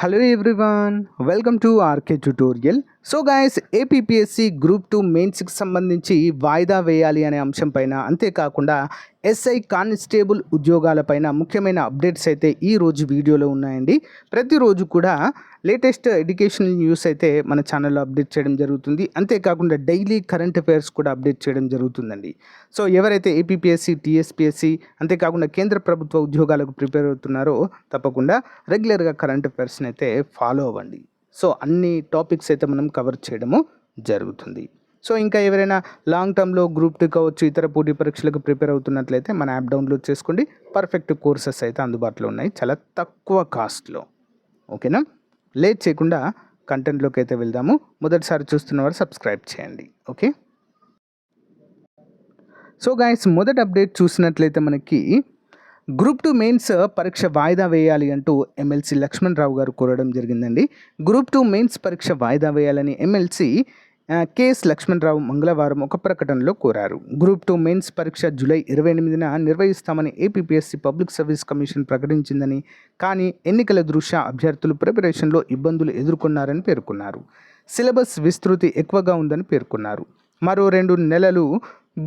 Hello everyone, welcome to RK tutorial. So guys, APPSC group 2 మెయిన్స్కి సంబంధించి వాయిదా వేయాలి అనే అంశం పైన, అంతేకాకుండా ఎస్ఐ కానిస్టేబుల్ ఉద్యోగాలపైన ముఖ్యమైన అప్డేట్స్ అయితే ఈరోజు వీడియోలో ఉన్నాయండి. ప్రతిరోజు కూడా లేటెస్ట్ ఎడ్యుకేషనల్ న్యూస్ అయితే మన ఛానల్లో అప్డేట్ చేయడం జరుగుతుంది. అంతేకాకుండా డైలీ కరెంట్ అఫైర్స్ కూడా అప్డేట్ చేయడం జరుగుతుందండి. సో ఎవరైతే ఏపీపీఎస్సీ, టీఎస్పీఎస్సీ, అంతేకాకుండా కేంద్ర ప్రభుత్వ ఉద్యోగాలకు ప్రిపేర్ అవుతున్నారో తప్పకుండా రెగ్యులర్గా కరెంట్ అఫైర్స్ని అయితే ఫాలో అవ్వండి. సో అన్ని టాపిక్స్ అయితే మనం కవర్ చేయడము జరుగుతుంది. సో ఇంకా ఎవరైనా లాంగ్ టర్మ్లో గ్రూప్ 2 కావచ్చు, ఇతర పోటీ పరీక్షలకు ప్రిపేర్ అవుతున్నట్లయితే మన యాప్ డౌన్లోడ్ చేసుకోండి. పర్ఫెక్ట్ కోర్సెస్ అయితే అందుబాటులో ఉన్నాయి, చాలా తక్కువ కాస్ట్లో. ఓకేనా, లేట్ చేయకుండా కంటెంట్లోకి అయితే వెళ్దాము. మొదటిసారి చూస్తున్నవారు సబ్స్క్రైబ్ చేయండి. ఓకే, సో గైస్, మొదటి అప్డేట్ చూసినట్లయితే మనకి గ్రూప్ 2 మెయిన్స్ పరీక్ష వాయిదా వేయాలి అంటూ ఎమ్మెల్సీ లక్ష్మణ్ రావు గారు కోరడం జరిగిందండి. గ్రూప్ 2 మెయిన్స్ పరీక్ష వాయిదా వేయాలని ఎమ్మెల్సీ కేఎస్ లక్ష్మణ్ రావు మంగళవారం ఒక ప్రకటనలో కోరారు. గ్రూప్ 2 మెయిన్స్ పరీక్ష జూలై 28న నిర్వహిస్తామని ఏపీపీఎస్సీ పబ్లిక్ సర్వీస్ కమిషన్ ప్రకటించిందని, కానీ ఎన్నికల దృష్ట్యా అభ్యర్థులు ప్రిపరేషన్లో ఇబ్బందులు ఎదుర్కొన్నారని పేర్కొన్నారు. సిలబస్ విస్తృతి ఎక్కువగా ఉందని పేర్కొన్నారు. మరో 2 నెలలు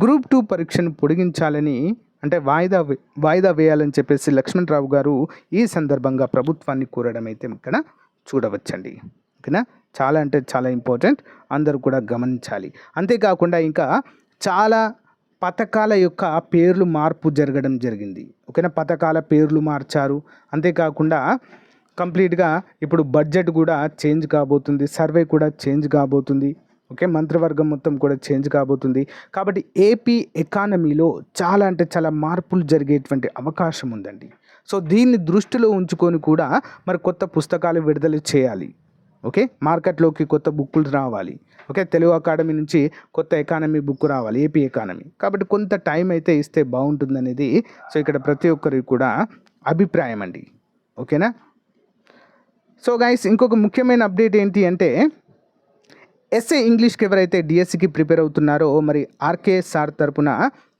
గ్రూప్ 2 పరీక్షను పొడిగించాలని, అంటే వాయిదా వేయాలని చెప్పేసి లక్ష్మణ్ రావు గారు ఈ సందర్భంగా ప్రభుత్వాన్ని కోరడం అయితే ఇక్కడ చూడవచ్చండి. ఓకేనా, చాలా అంటే చాలా ఇంపార్టెంట్, అందరూ కూడా గమనించాలి. అంతేకాకుండా ఇంకా చాలా పథకాల యొక్క పేర్లు మార్పు జరగడం జరిగింది. ఓకేనా, పథకాల పేర్లు మార్చారు. అంతేకాకుండా కంప్లీట్గా ఇప్పుడు బడ్జెట్ కూడా చేంజ్ కాబోతుంది, సర్వే కూడా చేంజ్ కాబోతుంది. ఓకే, మంత్రివర్గం మొత్తం కూడా చేంజ్ కాబోతుంది. కాబట్టి ఏపీ ఎకానమీలో చాలా అంటే చాలా మార్పులు జరిగేటువంటి అవకాశం ఉందండి. సో దీన్ని దృష్టిలో ఉంచుకొని కూడా మరి కొత్త పుస్తకాలు విడుదల చేయాలి. ఓకే, మార్కెట్లోకి కొత్త బుక్కులు రావాలి. ఓకే, తెలుగు అకాడమీ నుంచి కొత్త ఎకానమీ బుక్ రావాలి, ఏపీ ఎకానమీ. కాబట్టి కొంత టైం అయితే ఇస్తే బాగుంటుందనేది సో ఇక్కడ ప్రతి ఒక్కరికి కూడా అభిప్రాయం అండి. ఓకేనా, సో గైస్, ఇంకొక ముఖ్యమైన అప్డేట్ ఏంటి అంటే ఎస్ఏ ఇంగ్లీష్కి ఎవరైతే డిఎస్సికి ప్రిపేర్ అవుతున్నారో మరి ఆర్కే సార్ తరపున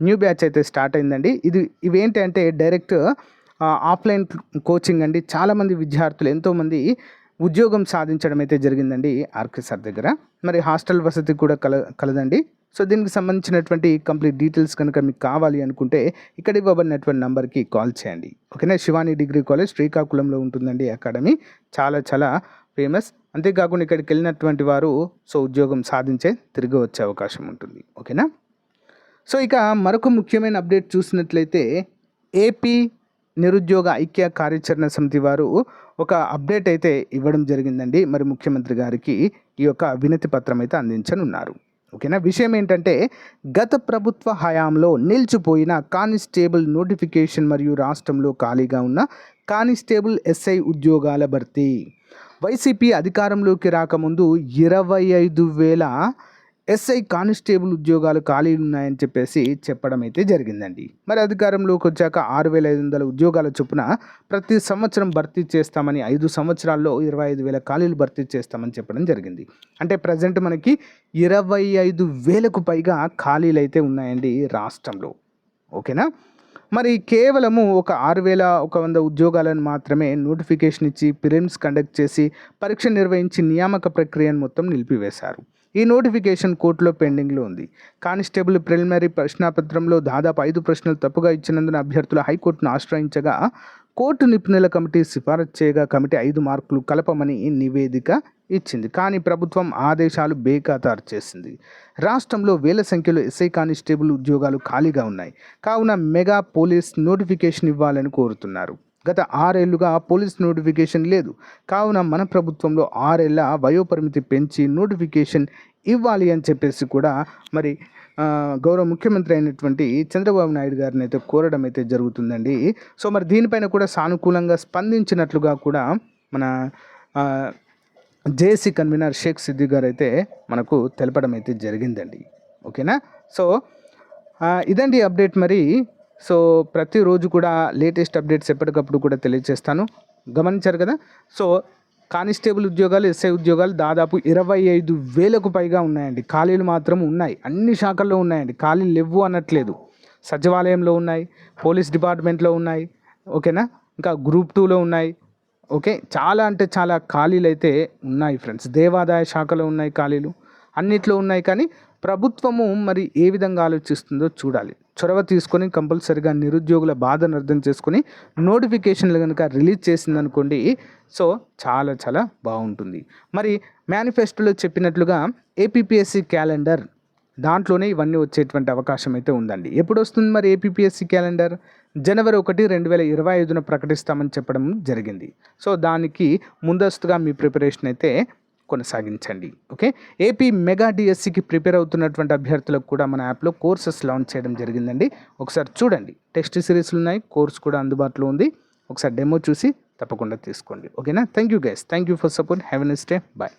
న్యూ బ్యాచ్ అయితే స్టార్ట్ అయిందండి. ఇవేంటి అంటే డైరెక్ట్ ఆఫ్లైన్ కోచింగ్ అండి. చాలామంది విద్యార్థులు, ఎంతోమంది ఉద్యోగం సాధించడం అయితే జరిగిందండి ఆర్కే సార్ దగ్గర. మరి హాస్టల్ వసతి కూడా కలదండి. సో దీనికి సంబంధించినటువంటి కంప్లీట్ డీటెయిల్స్ కనుక మీకు కావాలి అనుకుంటే ఇక్కడ ఇవ్వబడినటువంటి నెంబర్కి కాల్ చేయండి. ఓకేనా, శివాని డిగ్రీ కాలేజ్ శ్రీకాకుళంలో ఉంటుందండి అకాడమీ, చాలా చాలా ఫేమస్. అంతేకాకుండా ఇక్కడికి వెళ్ళినటువంటి వారు సో ఉద్యోగం సాధించే తిరిగి వచ్చే అవకాశం ఉంటుంది. ఓకేనా, సో ఇక మరొక ముఖ్యమైన అప్డేట్ చూసినట్లయితే ఏపీ నిరుద్యోగ ఐక్య కార్యాచరణ సమితి వారు ఒక అప్డేట్ అయితే ఇవ్వడం జరిగిందండి. మరి ముఖ్యమంత్రి గారికి ఈ యొక్క వినతి పత్రం అయితే అందించనున్నారు. ఓకేనా, విషయం ఏంటంటే గత ప్రభుత్వ హయాంలో నిలిచిపోయిన కానిస్టేబుల్ నోటిఫికేషన్ మరియు రాష్ట్రంలో ఖాళీగా ఉన్న కానిస్టేబుల్ ఎస్ఐ ఉద్యోగాల భర్తీ. వైసీపీ అధికారంలోకి రాకముందు 25,000 ఎస్ఐ కానిస్టేబుల్ ఉద్యోగాలు ఖాళీ ఉన్నాయని చెప్పేసి చెప్పడం అయితే జరిగిందండి. మరి అధికారంలోకి వచ్చాక 6,500 ఉద్యోగాల చొప్పున ప్రతి సంవత్సరం భర్తీ చేస్తామని, 5 సంవత్సరాల్లో 25,000 ఖాళీలు భర్తీ చేస్తామని చెప్పడం జరిగింది. అంటే ప్రజెంట్ మనకి 25,000కు పైగా ఖాళీలు అయితే ఉన్నాయండి రాష్ట్రంలో. ఓకేనా, మరి కేవలము ఒక 6,100 ఉద్యోగాలను మాత్రమే నోటిఫికేషన్ ఇచ్చి ప్రిలిమ్స్ కండక్ట్ చేసి పరీక్ష నిర్వహించి నియామక ప్రక్రియను మొత్తం నిలిపివేశారు. ఈ నోటిఫికేషన్ కోర్టులో పెండింగ్లో ఉంది. కానిస్టేబుల్ ప్రిలిమినరీ ప్రశ్నాపత్రంలో దాదాపు 5 ప్రశ్నలు తప్పుగా ఇచ్చినందున అభ్యర్థులు హైకోర్టును ఆశ్రయించగా కోర్టు నిపుణుల కమిటీ సిఫారసు చేయగా కమిటీ 5 మార్కులు కలపమని నివేదిక ఇచ్చింది. కానీ ప్రభుత్వం ఆదేశాలు బేఖాతారు చేసింది. రాష్ట్రంలో వేల సంఖ్యలో ఎస్ఐ కానిస్టేబుల్ ఉద్యోగాలు ఖాళీగా ఉన్నాయి. కావున మెగా పోలీస్ నోటిఫికేషన్ ఇవ్వాలని కోరుతున్నారు. గత 6 ఏళ్లుగా పోలీస్ నోటిఫికేషన్ లేదు. కావున మన ప్రభుత్వంలో 6 ఏళ్ల వయోపరిమితి పెంచి నోటిఫికేషన్ ఇవ్వాలి అని చెప్పేసి కూడా మరి గౌరవ ముఖ్యమంత్రి అయినటువంటి చంద్రబాబు నాయుడు గారిని అయితే కోరడం అయితే జరుగుతుందండి. సో మరి దీనిపైన కూడా సానుకూలంగా స్పందించినట్లుగా కూడా మన జేఏసీ కన్వీనర్ షేక్ సిద్ది గారు అయితే మనకు తెలపడం అయితే జరిగిందండి. ఓకేనా, సో ఇదండి అప్డేట్. మరి సో ప్రతిరోజు కూడా లేటెస్ట్ అప్డేట్స్ ఎప్పటికప్పుడు కూడా తెలియజేస్తాను, గమనించారు కదా. సో కానిస్టేబుల్ ఉద్యోగాలు, ఎస్ఐ ఉద్యోగాలు దాదాపు 25,000కు పైగా ఉన్నాయండి. ఖాళీలు మాత్రం ఉన్నాయి, అన్ని శాఖల్లో ఉన్నాయండి. ఖాళీలు లేవు అనట్లేదు. సచివాలయంలో ఉన్నాయి, పోలీస్ డిపార్ట్మెంట్లో ఉన్నాయి. ఓకేనా, ఇంకా గ్రూప్ 2లో ఉన్నాయి, ఓకే. చాలా అంటే చాలా ఖాళీలైతే ఉన్నాయి ఫ్రెండ్స్. దేవాదాయ శాఖలో ఉన్నాయి ఖాళీలు. అన్నిట్లో ఉన్నాయి కానీ ప్రభుత్వము మరి ఏ విధంగా ఆలోచిస్తుందో చూడాలి. చొరవ తీసుకొని కంపల్సరీగా నిరుద్యోగుల బాధను అర్థం చేసుకొని నోటిఫికేషన్లు కనుక రిలీజ్ చేసిందనుకోండి, సో చాలా చాలా బాగుంటుంది. మరి మేనిఫెస్టోలో చెప్పినట్లుగా ఏపీపీఎస్సీ క్యాలెండర్ దాంట్లోనే ఇవన్నీ వచ్చేటువంటి అవకాశం అయితే ఉందండి. ఎప్పుడు వస్తుంది మరి ఏపీపీఎస్సీ క్యాలెండర్? జనవరి 1, 2025 ప్రకటిస్తామని చెప్పడం జరిగింది. సో దానికి ముందస్తుగా మీ ప్రిపరేషన్ అయితే కొనసాగించండి. ఓకే. ఏపీ మెగా డిఎస్సికి ప్రిపేర్ అవుతున్నటువంటి అభ్యర్థులకు కూడా మన యాప్లో కోర్సెస్ లాంచ్ చేయడం జరిగిందండి. ఒకసారి చూడండి. టెస్ట్ సిరీస్లు ఉన్నాయి, కోర్స్ కూడా అందుబాటులో ఉంది. ఒకసారి డెమో చూసి తప్పకుండా తీసుకోండి. ఓకేనా? Thank you guys. Thank you for support. Have a nice day. Bye.